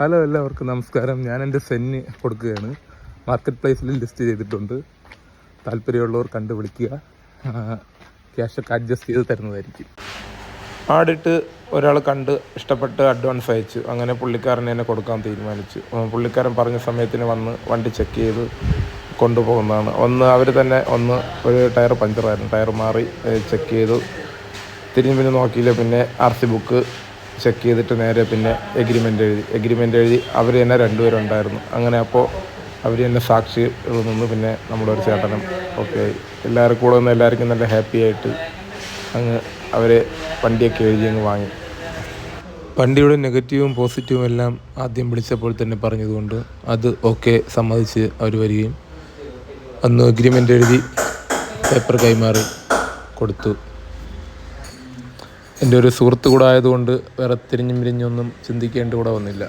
Hello, എല്ലാവർക്കും നമസ്കാരം. ഞാൻ എൻ്റെ സെന്ന് കൊടുക്കുകയാണ്. മാർക്കറ്റ് പ്ലേസിൽ ലിസ്റ്റ് ചെയ്തിട്ടുണ്ട്. താല്പര്യമുള്ളവർ കണ്ടുപിടിക്കുക. ക്യാഷൊക്കെ അഡ്ജസ്റ്റ് ചെയ്ത് തരുന്നതായിരിക്കും. ആടിട്ട് ഒരാൾ കണ്ട് ഇഷ്ടപ്പെട്ട് അഡ്വാൻസ് അയച്ചു. അങ്ങനെ പുള്ളിക്കാരനെ തന്നെ കൊടുക്കാൻ തീരുമാനിച്ചു. പുള്ളിക്കാരൻ പറഞ്ഞ സമയത്തിന് വന്ന് വണ്ടി ചെക്ക് ചെയ്ത് കൊണ്ടുപോകുന്നതാണ്. അവർ തന്നെ ഒരു ടയർ പഞ്ചറായിരുന്നു. ടയർ മാറി ചെക്ക് ചെയ്തു. തിരിഞ്ഞ് നോക്കിയില്ല. പിന്നെ RC ബുക്ക് ചെക്ക് ചെയ്തിട്ട് നേരെ പിന്നെ എഗ്രിമെൻ്റ് എഴുതി അവർ തന്നെ രണ്ടുപേരുണ്ടായിരുന്നു. അങ്ങനെ അപ്പോൾ അവർ തന്നെ സാക്ഷി നിന്ന് പിന്നെ നമ്മുടെ ഒരു ചേട്ടനും ഒക്കെ എല്ലാവരും കൂടെ നിന്ന് എല്ലാവർക്കും നല്ല ഹാപ്പി ആയിട്ട് അവർ വണ്ടിയൊക്കെ എഴുതി വാങ്ങി. വണ്ടിയുടെ നെഗറ്റീവും പോസിറ്റീവും എല്ലാം ആദ്യം വിളിച്ചപ്പോൾ തന്നെ പറഞ്ഞതുകൊണ്ട് അത് ഓക്കെ സമ്മതിച്ച് അവർ വരികയും എഗ്രിമെൻ്റ് എഴുതി പേപ്പർ കൈമാറി കൊടുത്തു. എൻ്റെ ഒരു സുഹൃത്ത് കൂടെ ആയതുകൊണ്ട് വേറെ തിരിഞ്ഞും ചിന്തിക്കേണ്ടി കൂടെ വന്നില്ല.